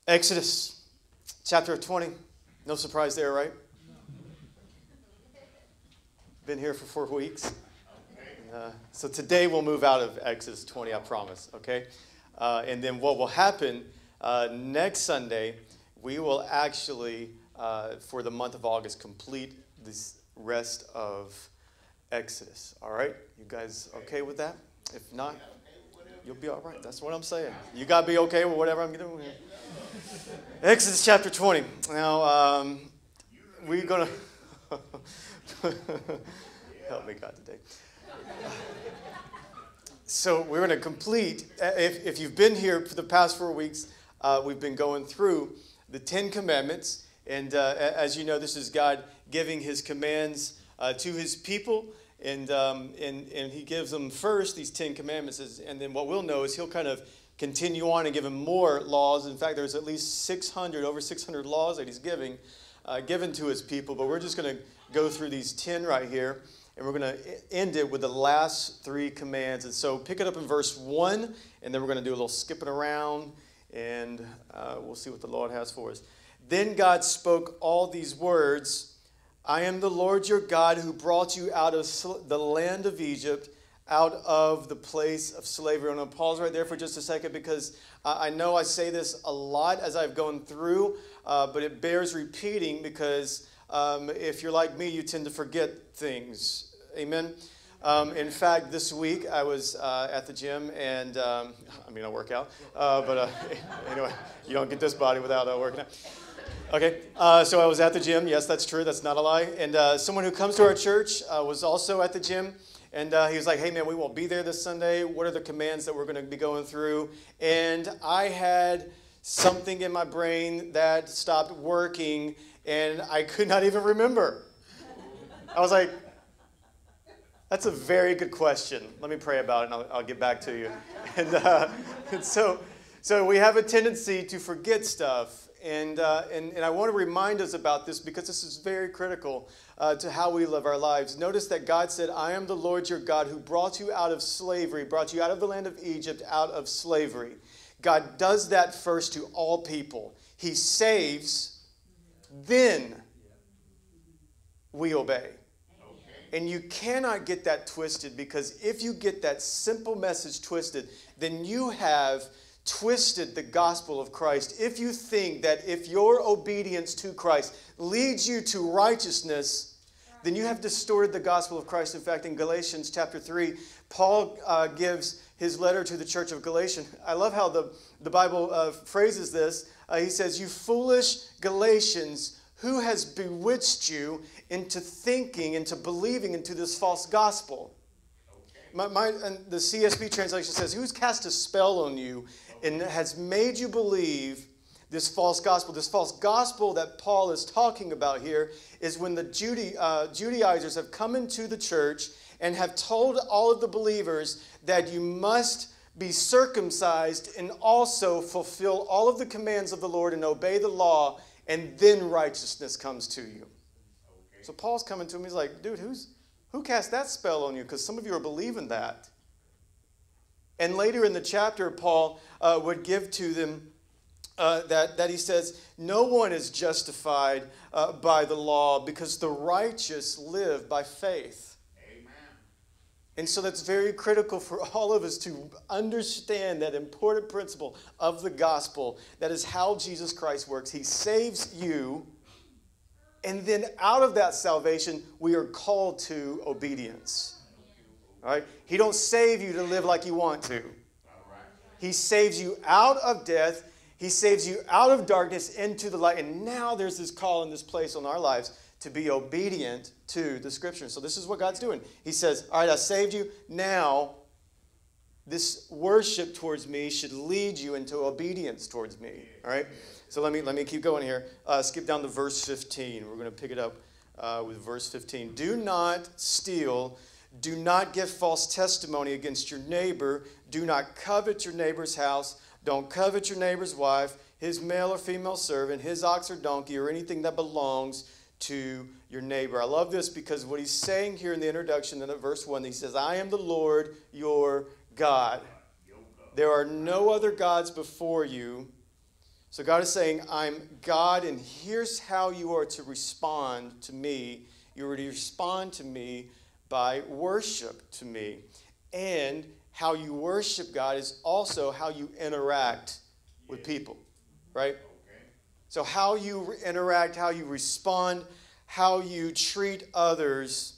Exodus chapter 20. No surprise there, right? Been here for 4 weeks. So today we'll move out of Exodus 20, I promise, okay? And then what will happen next Sunday, we will actually, for the month of August, complete this rest of Exodus, all right? You guys okay with that? If not, you'll be all right. That's what I'm saying. You got to be okay with whatever I'm doing here. Exodus chapter 20. Now, we're going to... Help me, God, today. So we're going to complete, if you've been here for the past 4 weeks, we've been going through the 10 Commandments. And as you know, this is God giving his commands to his people. And he gives them first these 10 Commandments. And then what we'll know is he'll kind of continue on and give them more laws. In fact, there's at least over 600 laws that he's given to his people. But we're just going to go through these 10 right here. And we're going to end it with the last 3 commands. And so pick it up in verse 1. And then we're going to do a little skipping around. And we'll see what the Lord has for us. Then God spoke all these words. I am the Lord your God who brought you out of the land of Egypt, out of the place of slavery. I'm going to pause right there for just a second because I know I say this a lot as I've gone through, but it bears repeating because if you're like me, you tend to forget things. Amen? In fact, this week I was at the gym and, I work out, but anyway, you don't get this body without working out. Okay, so I was at the gym. Yes, that's true. That's not a lie. And someone who comes to our church was also at the gym. And he was like, hey, man, we won't be there this Sunday. What are the commands that we're going to be going through? And I had something in my brain that stopped working, and I could not even remember. I was like, that's a very good question. Let me pray about it, and I'll get back to you. And so we have a tendency to forget stuff. And I want to remind us about this because this is very critical to how we live our lives. Notice that God said, I am the Lord your God who brought you out of slavery, brought you out of the land of Egypt, out of slavery. God does that first to all people. He saves, then we obey. And you cannot get that twisted because if you get that simple message twisted, then you have twisted the gospel of Christ. If you think that if your obedience to Christ leads you to righteousness, then you have distorted the gospel of Christ. In fact, in Galatians chapter 3, Paul gives his letter to the church of Galatia. I love how the Bible phrases this. He says, you foolish Galatians, who has bewitched you into thinking, into believing into this false gospel? And the CSB translation says, who's cast a spell on you and has made you believe this false gospel? This false gospel that Paul is talking about here is when the Judaizers have come into the church and have told all of the believers that you must be circumcised and also fulfill all of the commands of the Lord and obey the law, and then righteousness comes to you. Okay. So Paul's coming to him. He's like, dude, who cast that spell on you? Because some of you are believing that. And later in the chapter, Paul would give to them that he says, no one is justified by the law because the righteous live by faith. Amen. And so that's very critical for all of us to understand that important principle of the gospel. That is how Jesus Christ works. He saves you, and then out of that salvation, we are called to obedience. All right? He don't save you to live like you want to. He saves you out of death. He saves you out of darkness into the light. And now there's this call and this place on our lives to be obedient to the Scripture. So this is what God's doing. He says, all right, I saved you. Now this worship towards me should lead you into obedience towards me. All right? So let me keep going here. Skip down to verse 15. We're going to pick it up with verse 15. Do not steal. Do not give false testimony against your neighbor. Do not covet your neighbor's house. Don't covet your neighbor's wife, his male or female servant, his ox or donkey, or anything that belongs to your neighbor. I love this because what he's saying here in the introduction in verse 1, he says, I am the Lord your God. There are no other gods before you. So God is saying, I'm God, and here's how you are to respond to me. You are to respond to me by worship to me. And how you worship God is also how you interact with people, right? So how you interact, how you respond, how you treat others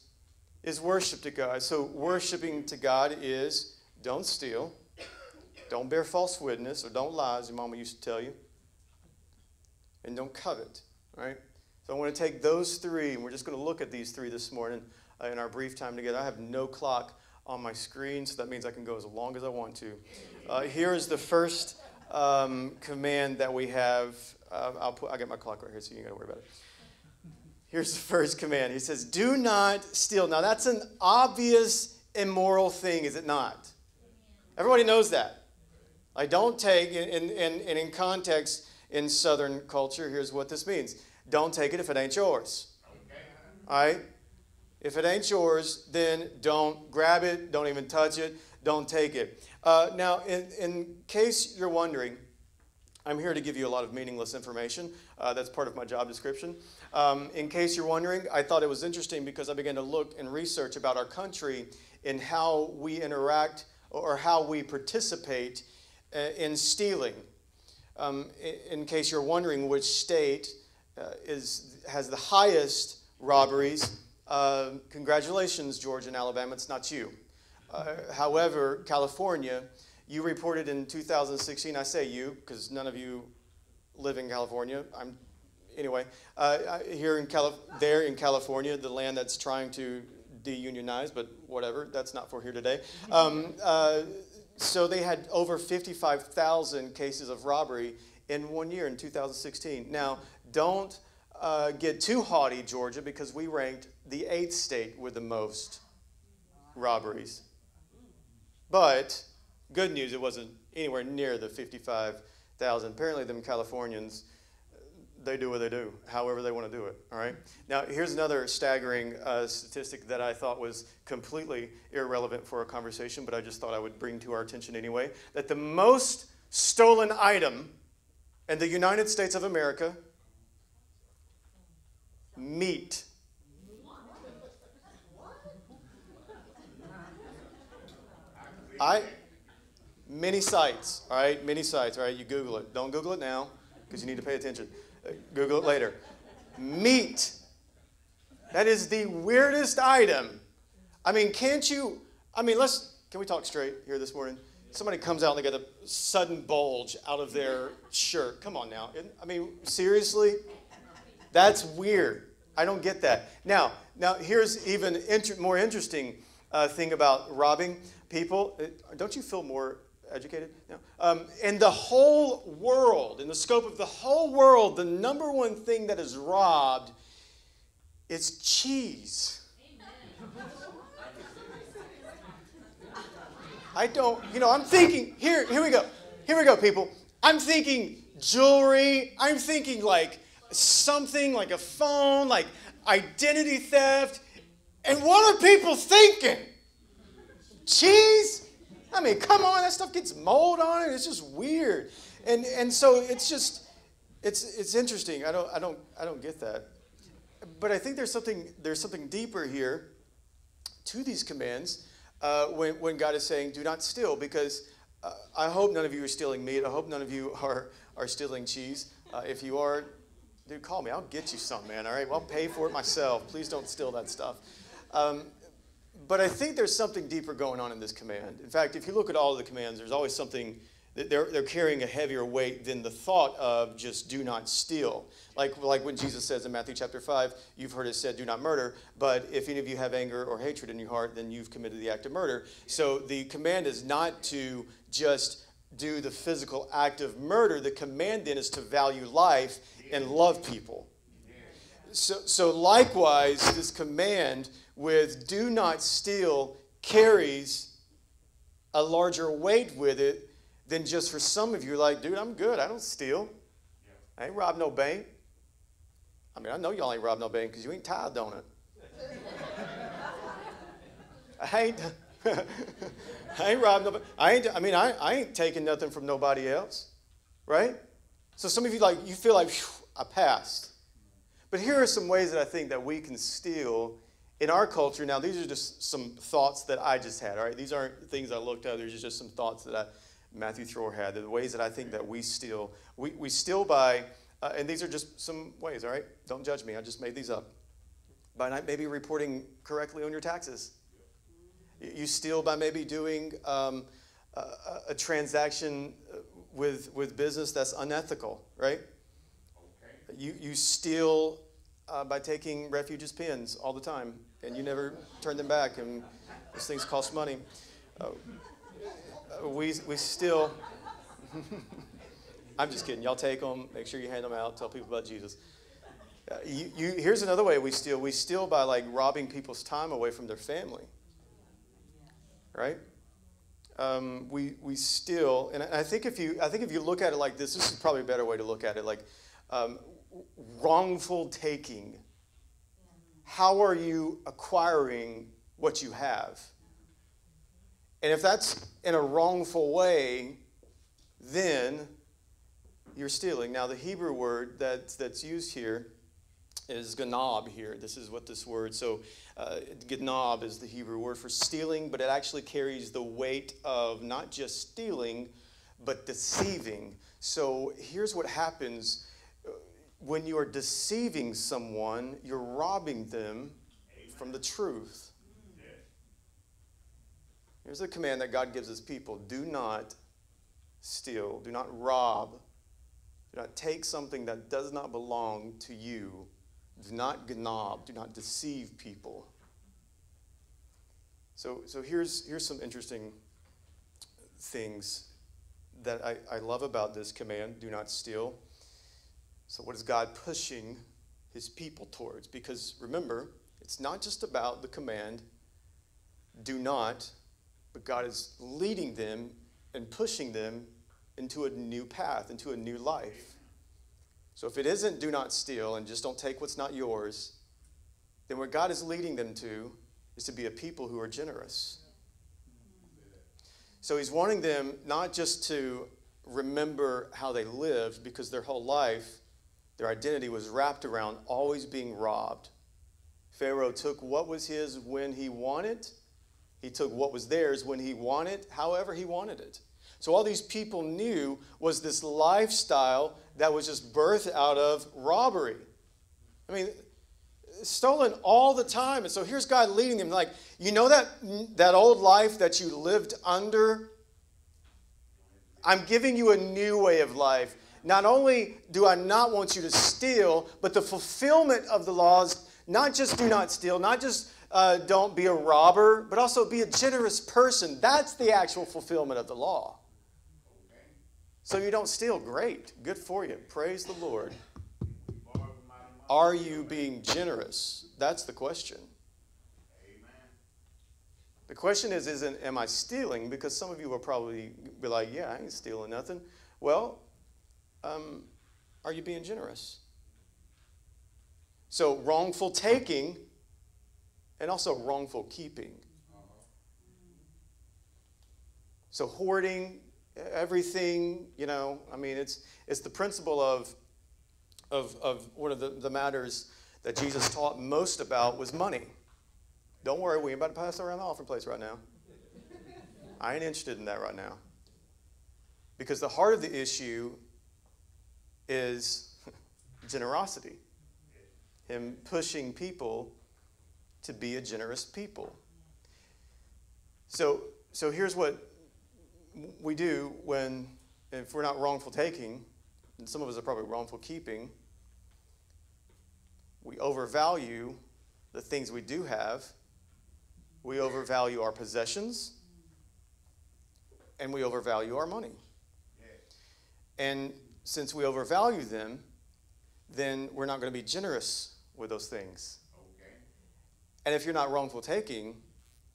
is worship to God. So worshiping to God is don't steal, don't bear false witness, or don't lie, as your mama used to tell you, and don't covet, right? So I want to take those three, and we're just going to look at these three this morning in our brief time together. I have no clock on my screen, so that means I can go as long as I want to. Here is the first command that we have. I'll get my clock right here, so you ain't got to worry about it. Here's the first command. He says, do not steal. Now, that's an obvious immoral thing, is it not? Everybody knows that. I don't take, and in context, in Southern culture, here's what this means. Don't take it if it ain't yours. All right? If it ain't yours, then don't grab it, don't even touch it, don't take it. Now, in case you're wondering, I'm here to give you a lot of meaningless information. That's part of my job description. In case you're wondering, I thought it was interesting because I began to look and research about our country and how we interact or how we participate in stealing. In case you're wondering which state has the highest robberies, congratulations, Georgia and Alabama, it's not you. However, California, you reported in 2016, I say you, because none of you live in California. Anyway, here in California, the land that's trying to deunionize, but whatever, that's not for here today. So they had over 55,000 cases of robbery in 1 year, in 2016. Now, don't get too haughty, Georgia, because we ranked the 8th state with the most robberies. But good news, it wasn't anywhere near the 55,000. Apparently, them Californians, they do what they do, however they want to do it, all right? Now, here's another staggering statistic that I thought was completely irrelevant for a conversation, but I just thought I would bring to our attention anyway, that the most stolen item in the United States of America, meat. Many sites, all right? Many sites, all right? You Google it. Don't Google it now because you need to pay attention. Google it later. Meat. That is the weirdest item. I mean, can we talk straight here this morning? Somebody comes out and they get a sudden bulge out of their shirt. Come on now. I mean, seriously? That's weird. I don't get that. Now here's even more interesting thing about robbing people. Don't you feel more educated? No. In the whole world, in the scope of the whole world, the number one thing that is robbed is cheese. I'm thinking, here we go, people. I'm thinking jewelry. I'm thinking like something like a phone, like identity theft. And what are people thinking? Cheese? I mean, come on, that stuff gets mold on it. It's just weird. And so it's interesting. I don't get that. But I think there's something deeper here to these commands when God is saying, do not steal, because I hope none of you are stealing meat. I hope none of you are stealing cheese. If you are, dude, call me. I'll get you some, man, all right? Well, I'll pay for it myself. Please don't steal that stuff. But I think there's something deeper going on in this command. In fact, if you look at all of the commands, there's always something that they're carrying a heavier weight than the thought of just do not steal. Like when Jesus says in Matthew chapter 5, you've heard it said, do not murder, but if any of you have anger or hatred in your heart, then you've committed the act of murder. So the command is not to just do the physical act of murder. The command then is to value life and love people. So likewise, this command with do not steal carries a larger weight with it than just for some of you like, dude, I'm good. I don't steal. I ain't robbed no bank. I mean, I know y'all ain't robbed no bank because you ain't tithed on it. I ain't robbed no bank. I ain't taking nothing from nobody else, right? So some of you you feel like, phew, I passed. But here are some ways that I think that we can steal in our culture. Now, these are just some thoughts that I just had, all right? These aren't things I looked at. These are just some thoughts that Matthew Thrower had. They're the ways that I think that we steal. We steal by, and these are just some ways, all right? Don't judge me. I just made these up. By not maybe reporting correctly on your taxes. You steal by maybe doing a transaction with business that's unethical, right? Okay. You steal by taking refugees' pins all the time, and you never turn them back, and those things cost money. We steal. I'm just kidding. Y'all take them. Make sure you hand them out. Tell people about Jesus. Here's another way we steal. We steal by robbing people's time away from their family. Right? We steal, and I think if you look at it like this is probably a better way to look at it. Wrongful taking. How are you acquiring what you have? And if that's in a wrongful way, then you're stealing. Now, the Hebrew word that's used here is ganab here. This is what this word, so ganab is the Hebrew word for stealing, but it actually carries the weight of not just stealing, but deceiving. So here's what happens. When you are deceiving someone, you're robbing them from the truth. Here's a command that God gives his people. Do not steal. Do not rob. Do not take something that does not belong to you. Do not ganab. Do not deceive people. So here's some interesting things that I love about this command. Do not steal. So what is God pushing his people towards? Because remember, it's not just about the command, do not, but God is leading them and pushing them into a new path, into a new life. So if it isn't do not steal and just don't take what's not yours, then what God is leading them to is to be a people who are generous. So he's wanting them not just to remember how they lived, because their whole life, their identity was wrapped around always being robbed. Pharaoh took what was his when he wanted. He took what was theirs when he wanted, however he wanted it. So all these people knew was this lifestyle that was just birthed out of robbery. I mean, stolen all the time. And so here's God leading them you know that old life that you lived under? I'm giving you a new way of life. Not only do I not want you to steal, but the fulfillment of the laws, not just do not steal, not just don't be a robber, but also be a generous person. That's the actual fulfillment of the law. So you don't steal. Great. Good for you. Praise the Lord. Are you being generous? That's the question. The question isn't am I stealing? Because some of you will probably be like, yeah, I ain't stealing nothing. Well, are you being generous? So wrongful taking and also wrongful keeping. So hoarding everything, it's the principle of one of the matters that Jesus taught most about was money. Don't worry, we ain't about to pass around the offering place right now. I ain't interested in that right now. Because the heart of the issue is generosity. Him pushing people to be a generous people. So here's what we do if we're not wrongful taking, and some of us are probably wrongful keeping, we overvalue the things we do have. We overvalue our possessions, and we overvalue our money. And since we overvalue them, then we're not going to be generous with those things. Okay. And if you're not wrongful taking,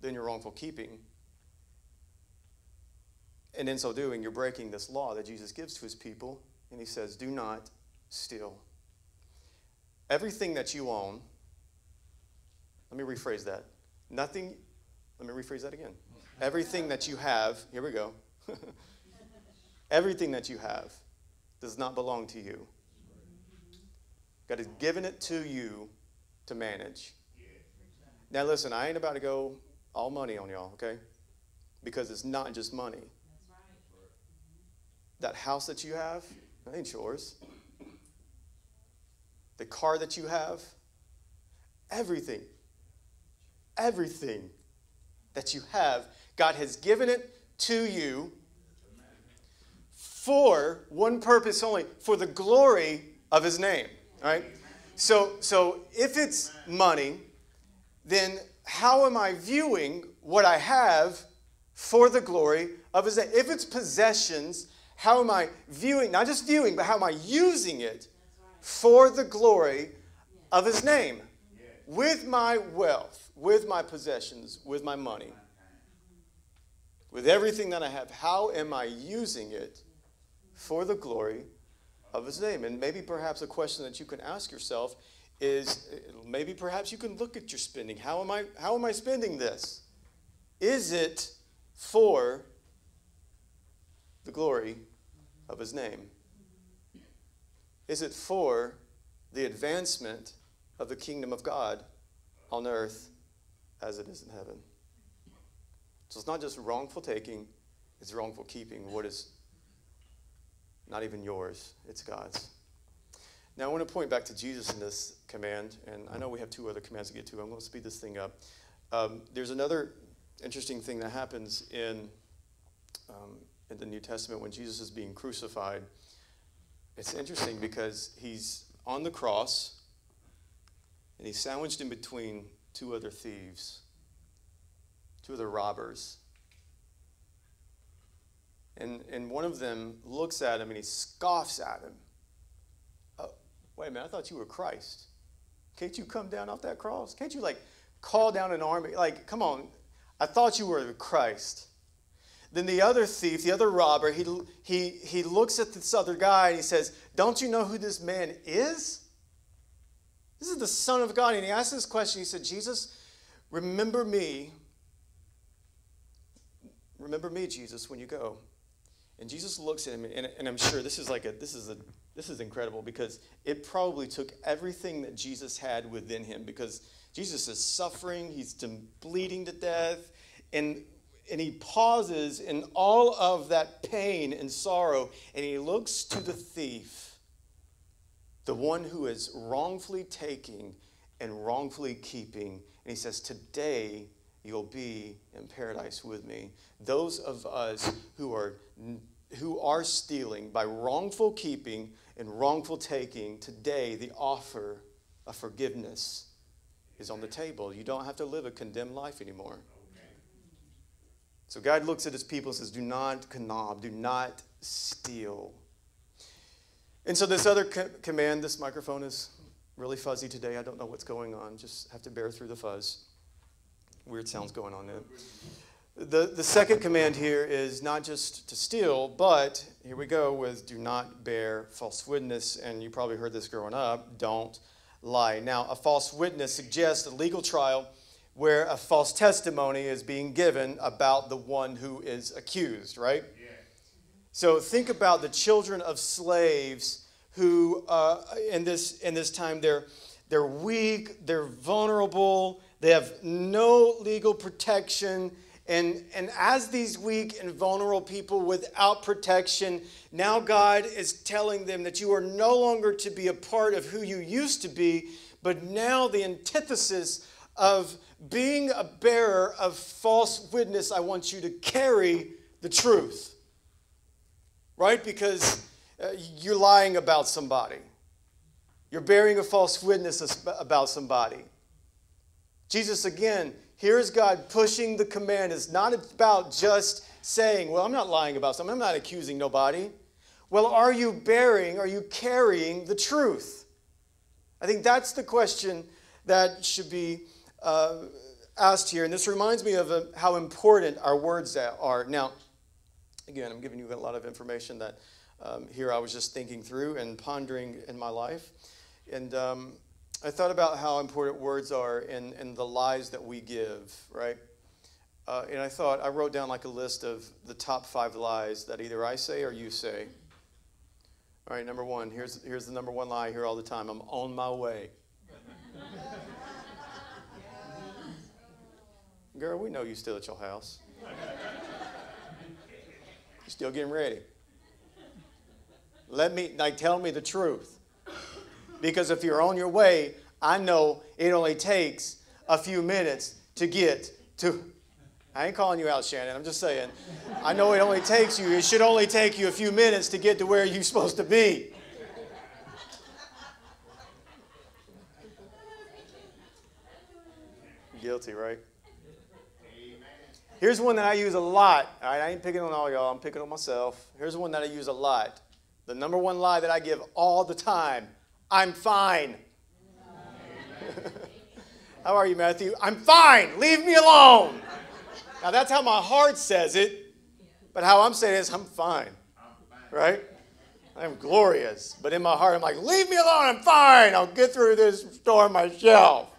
then you're wrongful keeping. And in so doing, you're breaking this law that Jesus gives to his people. And he says, do not steal. Everything that you own, let me rephrase that. Let me rephrase that again. Everything that you have, here we go. Everything that you have, does not belong to you. God has given it to you to manage. Now listen, I ain't about to go all money on y'all, okay? Because it's not just money. That house that you have, that ain't yours. The car that you have, everything that you have, God has given it to you for one purpose only, for the glory of his name. All right? So if it's money, then how am I viewing what I have for the glory of his name? If it's possessions, how am I viewing, not just viewing, but how am I using it for the glory of his name? With my wealth, with my possessions, with my money, with everything that I have, how am I using it for the glory of his name? And maybe perhaps a question that you can ask yourself is, maybe perhaps you can look at your spending. How am I spending this? Is it for the glory of his name? Is it for the advancement of the kingdom of God on earth as it is in heaven? So it's not just wrongful taking, it's wrongful keeping what is not even yours, it's God's. Now I want to point back to Jesus in this command, and I know we have two other commands to get to. I'm going to speed this thing up. There's another interesting thing that happens in the New Testament when Jesus is being crucified. It's interesting because he's on the cross, and he's sandwiched in between two other thieves, two other robbers. And one of them looks at him and he scoffs at him. Oh, wait a minute, I thought you were Christ. Can't you come down off that cross? Can't you call down an army? Come on, I thought you were Christ. Then the other thief, the other robber, he looks at this other guy and he says, don't you know who this man is? This is the Son of God. And he asked this question. He said, Jesus, remember me, Jesus, when you go. And Jesus looks at him, and I'm sure this is incredible, because it probably took everything that Jesus had within him, because Jesus is suffering, he's bleeding to death, and he pauses in all of that pain and sorrow, and he looks to the thief, the one who is wrongfully taking and wrongfully keeping, and he says, today you'll be in paradise with me. Those of us who are stealing by wrongful keeping and wrongful taking, today the offer of forgiveness is on the table. You don't have to live a condemned life anymore. So God looks at his people and says, do not connive, do not steal. And so this other command, this microphone is really fuzzy today. I don't know what's going on. Just have to bear through the fuzz. Weird sounds going on there. The second command here is not just to steal, but here we go with do not bear false witness. And you probably heard this growing up, don't lie. Now, a false witness suggests a legal trial where a false testimony is being given about the one who is accused, right? Yeah. So think about the children of slaves who, in this time, they're weak, they're vulnerable, they have no legal protection. And as these weak and vulnerable people without protection, now God is telling them that you are no longer to be a part of who you used to be, but now the antithesis of being a bearer of false witness, I want you to carry the truth. Right? Because you're lying about somebody. You're bearing a false witness about somebody. Jesus, again, here's God pushing the command. It's not about just saying, well, I'm not lying about something. I'm not accusing nobody. Well, are you carrying the truth? I think that's the question that should be asked here. And this reminds me of how important our words are. Now, again, I'm giving you a lot of information that here I was just thinking through and pondering in my life. And I thought about how important words are in the lies that we give, right? And I wrote down a list of the top 5 lies that either I say or you say. All right, number one. Here's the number one lie I hear all the time. I'm on my way. Girl, we know you still at your house. You're still getting ready. Tell me the truth. Because if you're on your way, I know it only takes a few minutes to get to. I ain't calling you out, Shannon. I'm just saying. I know it should only take you a few minutes to get to where you're supposed to be. Guilty, right? Here's one that I use a lot. All right, I ain't picking on all y'all. I'm picking on myself. Here's one that I use a lot. The number one lie that I give all the time. I'm fine. How are you, Matthew? I'm fine. Leave me alone. Now, that's how my heart says it. But how I'm saying it is, I'm fine. Right? I'm glorious. But in my heart, I'm like, leave me alone. I'm fine. I'll get through this storm myself.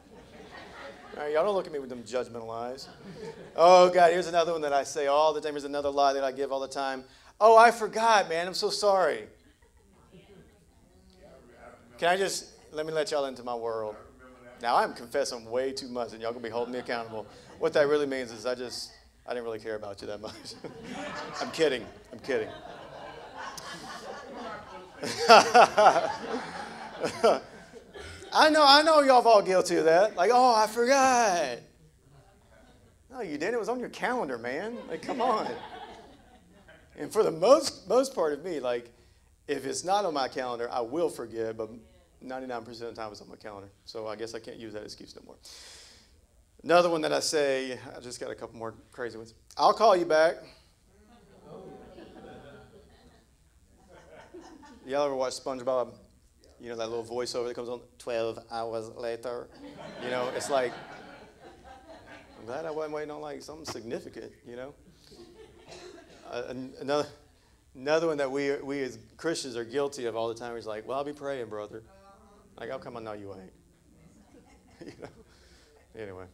All right, y'all don't look at me with them judgmental eyes. Oh, God, here's another one that I say all the time. Here's another lie that I give all the time. Oh, I forgot, man. I'm so sorry. Let me let y'all into my world. Now, I'm confessing way too much, and y'all going to be holding me accountable. What that really means is I didn't really care about you that much. I'm kidding. I know y'all all guilty of that. Like, oh, I forgot. No, you didn't. It was on your calendar, man. Like, come on. And for the most part of me, like, if it's not on my calendar, I will forget, but 99% of the time it's on my calendar. So I guess I can't use that excuse no more. Another one that I say, I just got a couple more crazy ones. I'll call you back. Y'all ever watch SpongeBob? You know, that little voiceover that comes on, 12 hours later. You know, it's like, I'm glad I wasn't waiting on like something significant, you know. Another one that we as Christians are guilty of all the time is like, well, I'll be praying, brother. Like, how come I know you ain't? You know? Anyway.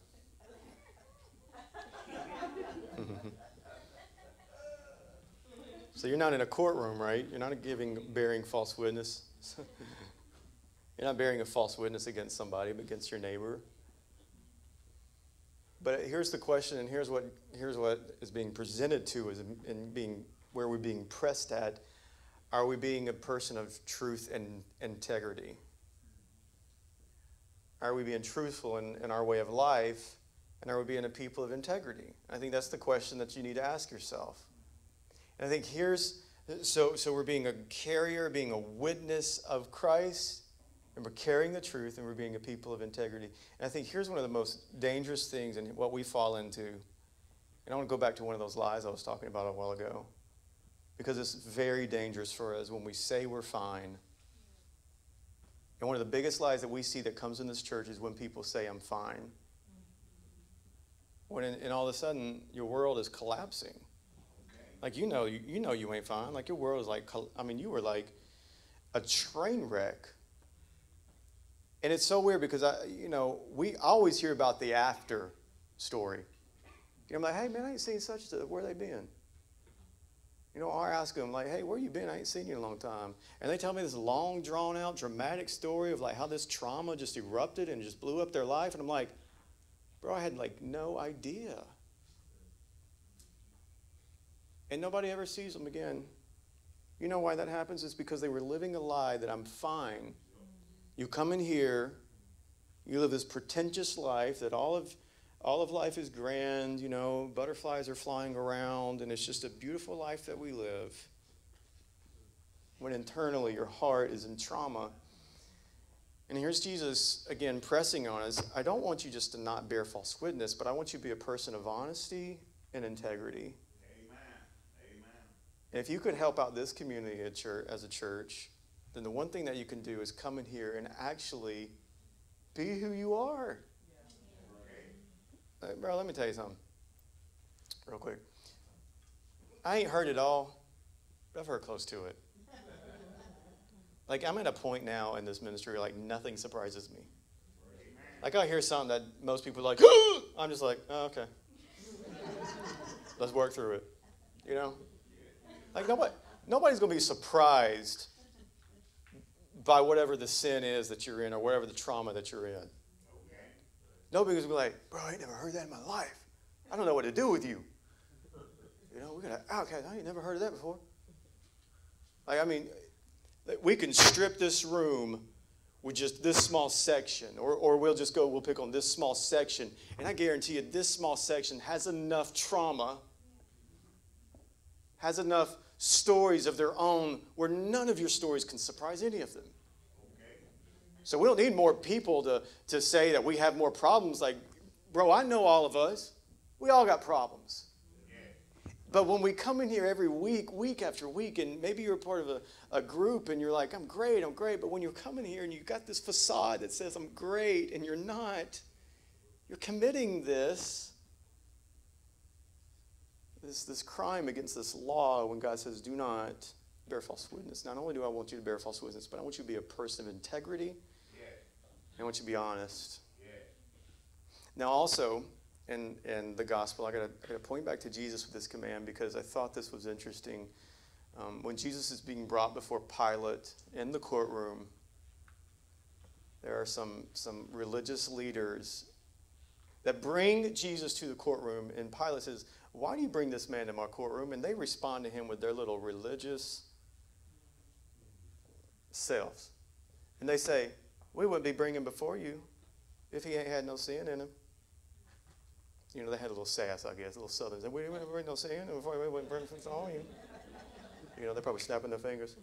So you're not in a courtroom, right? You're not bearing false witness. You're not bearing a false witness against somebody, but against your neighbor. But here's the question, and here's what is being presented to us, and where we're being pressed at. Are we being a person of truth and integrity? Are we being truthful in our way of life? And are we being a people of integrity? I think that's the question that you need to ask yourself. And I think so we're being a carrier, being a witness of Christ, and we're carrying the truth, and we're being a people of integrity. And I think here's one of the most dangerous things and what we fall into. And I want to go back to one of those lies I was talking about a while ago, because it's very dangerous for us when we say we're fine. And one of the biggest lies that we see that comes in this church is when people say, I'm fine. And all of a sudden, your world is collapsing. Like, you know you ain't fine. Like, your world is like, you were like a train wreck. And it's so weird because, we always hear about the after story. I'm like, hey, man, I ain't seen such and such. Where they been? Or I ask them, like, hey, where you been? I ain't seen you in a long time. And they tell me this long, drawn-out, dramatic story of, like, how this trauma just erupted and just blew up their life. And I'm like, bro, I had, like, no idea. And nobody ever sees them again. You know why that happens? It's because they were living a lie that I'm fine. You come in here, you live this pretentious life that all of life is grand, butterflies are flying around, and it's just a beautiful life that we live. When internally your heart is in trauma. And here's Jesus, again, pressing on us. I don't want you just to not bear false witness, but I want you to be a person of honesty and integrity. Amen. And if you could help out this community as a church, then the one thing that you can do is come in here and actually be who you are. Bro, let me tell you something real quick. I ain't heard it all, but I've heard close to it. Like, I'm at a point now in this ministry, like, nothing surprises me. Like, I hear something that most people are like, I'm just like, oh, okay. Let's work through it. Like, nobody's going to be surprised by whatever the sin is that you're in or whatever the trauma that you're in. Nobody's going to be like, bro, I ain't never heard that in my life. I don't know what to do with you. You know, we're going to outcast. I ain't never heard of that before. Like, I mean, we can strip this room with just this small section, or we'll pick on this small section, and I guarantee you this small section has enough trauma, has enough stories of their own where none of your stories can surprise any of them. So we don't need more people to say that we have more problems. Like, bro, I know all of us. We all got problems. But when we come in here every week, week after week, and maybe you're a part of a group and you're like, I'm great. But when you're coming here and you've got this facade that says I'm great and you're not, you're committing this crime against this law when God says do not bear false witness. Not only do I want you to bear false witness, but I want you to be a person of integrity. And I want you to be honest. Now also, in the gospel, I got to point back to Jesus with this command because I thought this was interesting. When Jesus is being brought before Pilate in the courtroom, there are some religious leaders that bring Jesus to the courtroom, and Pilate says, why do you bring this man to my courtroom? And they respond to him with their little religious selves. And they say, we wouldn't be bringing him before you if he ain't had no sin in him. You know, they had a little sass, I guess, a little southern. We wouldn't bring no sin before we wouldn't bring him on you. You know, they're probably snapping their fingers.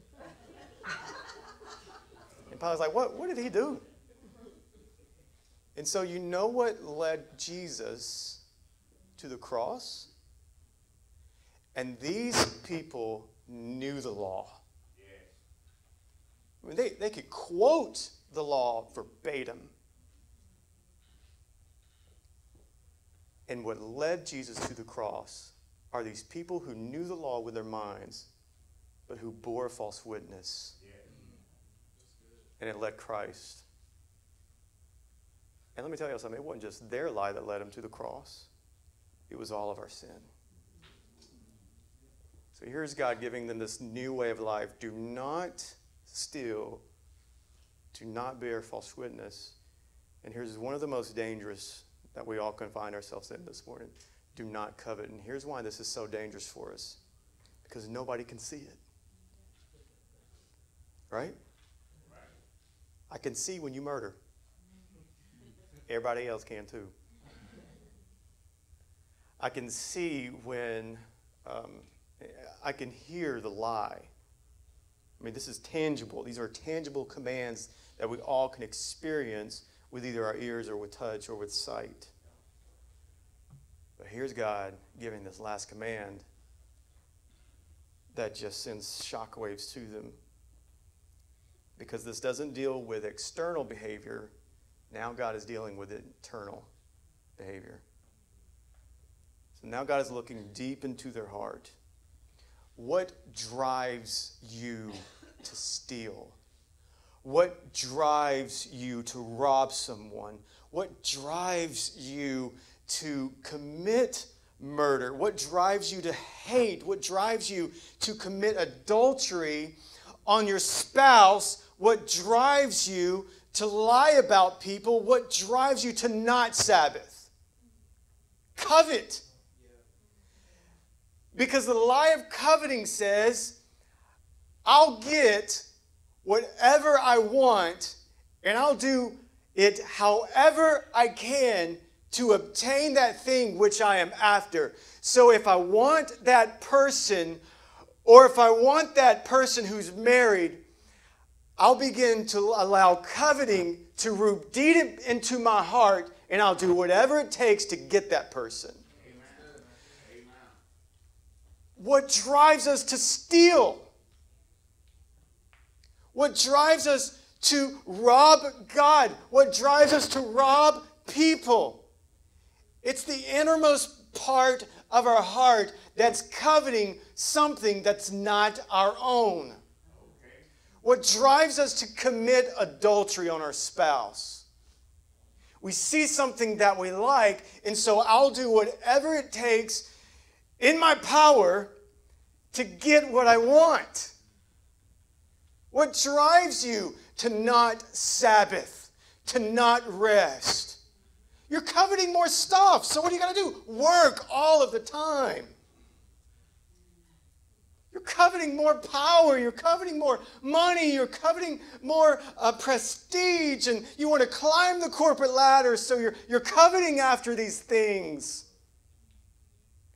And Pilate's like, what did he do? And so you know what led Jesus to the cross? And these people knew the law. I mean, they could quote the law verbatim. And what led Jesus to the cross are these people who knew the law with their minds, but who bore false witness. And it led Christ. And let me tell you something, it wasn't just their lie that led them to the cross. It was all of our sin. So here's God giving them this new way of life. Do not steal. Do not bear false witness. And here's one of the most dangerous that we all can find ourselves in this morning. Do not covet. And here's why this is so dangerous for us. Because nobody can see it. Right? I can see when you murder. Everybody else can too. I can see when, I can hear the lie. I mean, this is tangible. These are tangible commands that we all can experience with either our ears or with touch or with sight. But here's God giving this last command that just sends shockwaves to them. Because this doesn't deal with external behavior. Now God is dealing with internal behavior. So now God is looking deep into their heart. What drives you to steal? What drives you to rob someone? What drives you to commit murder? What drives you to hate? What drives you to commit adultery on your spouse? What drives you to lie about people? What drives you to not Sabbath? Covet. Because the lie of coveting says, I'll get whatever I want, and I'll do it however I can to obtain that thing which I am after. So if I want that person, or if I want that person who's married, I'll begin to allow coveting to root deep into my heart, and I'll do whatever it takes to get that person. Amen. What drives us to steal? What drives us to rob God? What drives us to rob people? It's the innermost part of our heart that's coveting something that's not our own. What drives us to commit adultery on our spouse? We see something that we like, and so I'll do whatever it takes in my power to get what I want. What drives you to not Sabbath, to not rest. You're coveting more stuff. So what are you going to do? Work all of the time. You're coveting more power. You're coveting more money. You're coveting more prestige. And you want to climb the corporate ladder. So you're coveting after these things.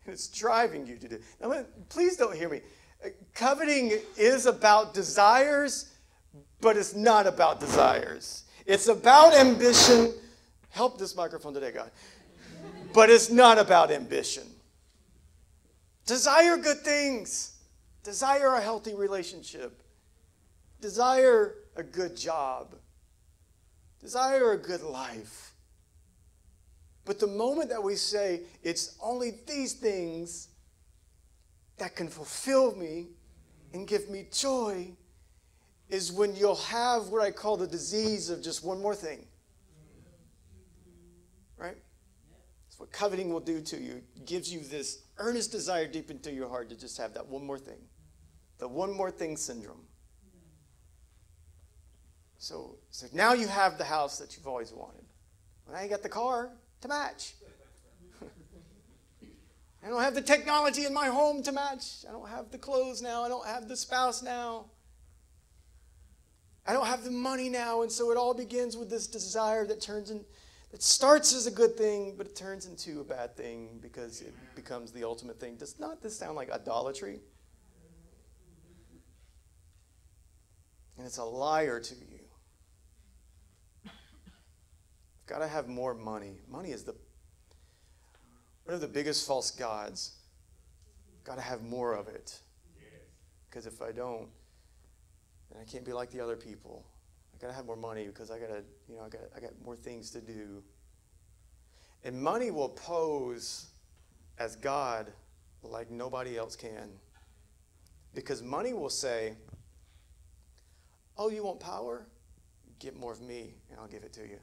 And it's driving you to do. Now, please don't hear me. Coveting is about desires, but it's not about desires. It's about ambition. Help this microphone today, God. But it's not about ambition. Desire good things. Desire a healthy relationship. Desire a good job. Desire a good life. But the moment that we say it's only these things that can fulfill me and give me joy is when you'll have what I call the disease of just one more thing. Right? That's what coveting will do to you. It gives you this earnest desire deep into your heart to just have that one more thing. The one more thing syndrome. So now you have the house that you've always wanted. Well, now you got the car to match. I don't have the technology in my home to match. I don't have the clothes now. I don't have the spouse now. I don't have the money now. And so it all begins with this desire that starts as a good thing, but it turns into a bad thing because it becomes the ultimate thing. Does not this sound like idolatry? And it's a liar to you. You've got to have more money. Money is one of the biggest false gods. I've got to have more of it. Because if I don't, then I can't be like the other people. I got to have more money because I got more things to do. And money will pose as God like nobody else can. Because money will say, oh, you want power? Get more of me, and I'll give it to you.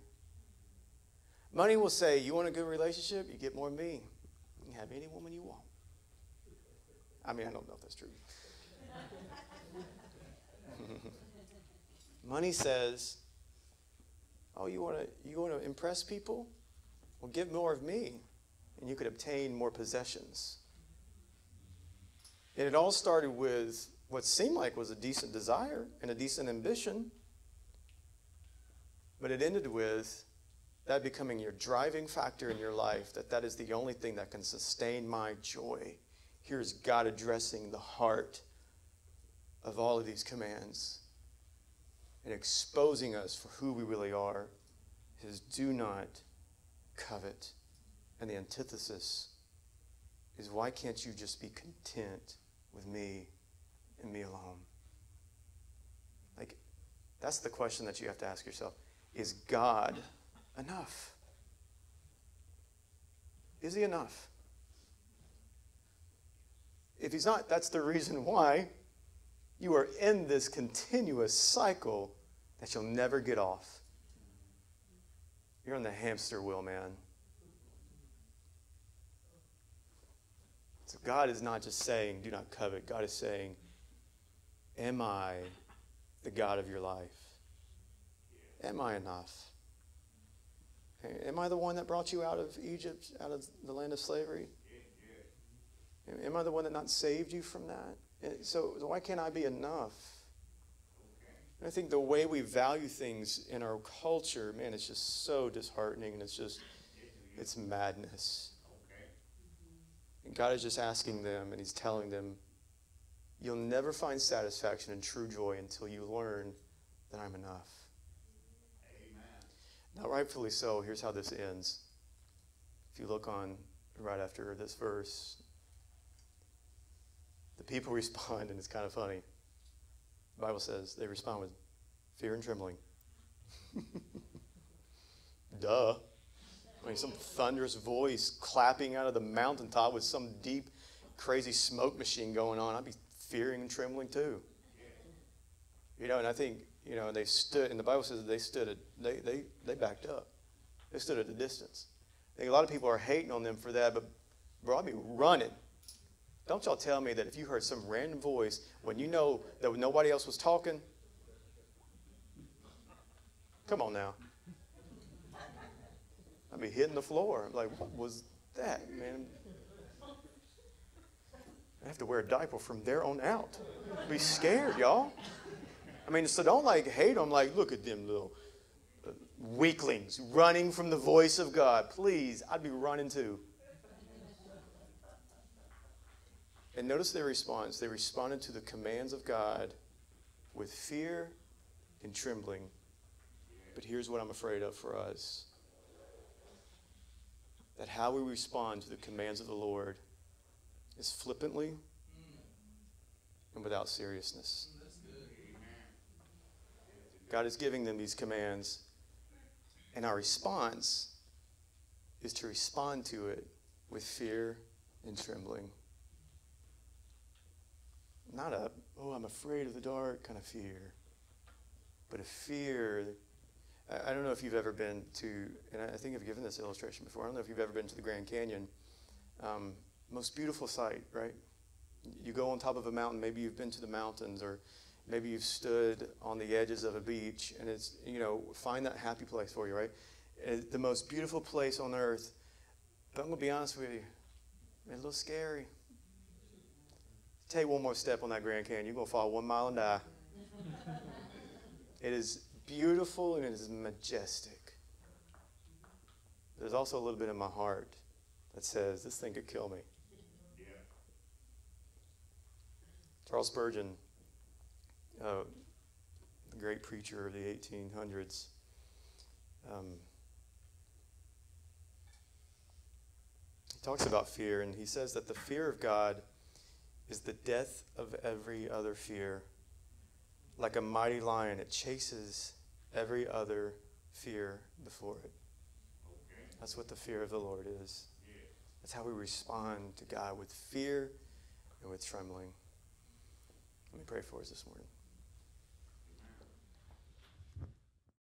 Money will say, you want a good relationship? You get more of me. You can have any woman you want. I mean, I don't know if that's true. Money says, oh, you want to impress people? Well, give more of me, and you could obtain more possessions. And it all started with what seemed like was a decent desire and a decent ambition, but it ended with that becoming your driving factor in your life, that is the only thing that can sustain my joy. Here's God addressing the heart of all of these commands and exposing us for who we really are. Is do not covet. And the antithesis is, why can't you just be content with me and me alone? Like, that's the question that you have to ask yourself. Is God enough? Is he enough? If he's not, that's the reason why you are in this continuous cycle that you'll never get off. You're on the hamster wheel, man. So God is not just saying, do not covet. God is saying, am I the God of your life? Am I enough? Am I the one that brought you out of Egypt, out of the land of slavery? Am I the one that not saved you from that? So why can't I be enough? And I think the way we value things in our culture, man, it's just so disheartening, and it's madness. And God is just asking them, and he's telling them, you'll never find satisfaction and true joy until you learn that I'm enough. Now, rightfully so, here's how this ends. If you look on right after this verse, the people respond, and it's kind of funny. The Bible says they respond with fear and trembling. Duh. I mean, some thunderous voice clapping out of the mountaintop with some deep, crazy smoke machine going on. I'd be fearing and trembling too. You know, and I think, you know, they stood, and the Bible says that they backed up. They stood at a distance. I think a lot of people are hating on them for that, but bro, I'd be running. Don't y'all tell me that if you heard some random voice when you know that nobody else was talking, Come on now. I'd be hitting the floor. I'm like, what was that, man? I have to wear a diaper from there on out. I'd be scared, y'all. I mean, so don't like hate them. Like, look at them little weaklings running from the voice of God. Please, I'd be running too. And notice their response. They responded to the commands of God with fear and trembling. But here's what I'm afraid of for us. That how we respond to the commands of the Lord is flippantly and without seriousness. God is giving them these commands, and our response is to respond to it with fear and trembling. Not a, oh, I'm afraid of the dark kind of fear, but a fear. I don't know if you've ever been to, and I think I've given this illustration before, I don't know if you've ever been to the Grand Canyon. Most beautiful sight, right? You go on top of a mountain, maybe you've been to the mountains, or maybe you've stood on the edges of a beach, and it's, find that happy place for you, right? It's the most beautiful place on earth, but I'm going to be honest with you, it's a little scary. Take one more step on that Grand Canyon, you're going to fall 1 mile and die. It is beautiful and it is majestic. There's also a little bit in my heart that says, this thing could kill me. Yeah. Charles Spurgeon, the great preacher of the 1800s, he talks about fear, and he says that the fear of God is the death of every other fear. Like a mighty lion, it chases every other fear before it. Okay. That's what the fear of the Lord is. Yeah. That's how we respond to God, with fear and with trembling. Let me pray for us this morning.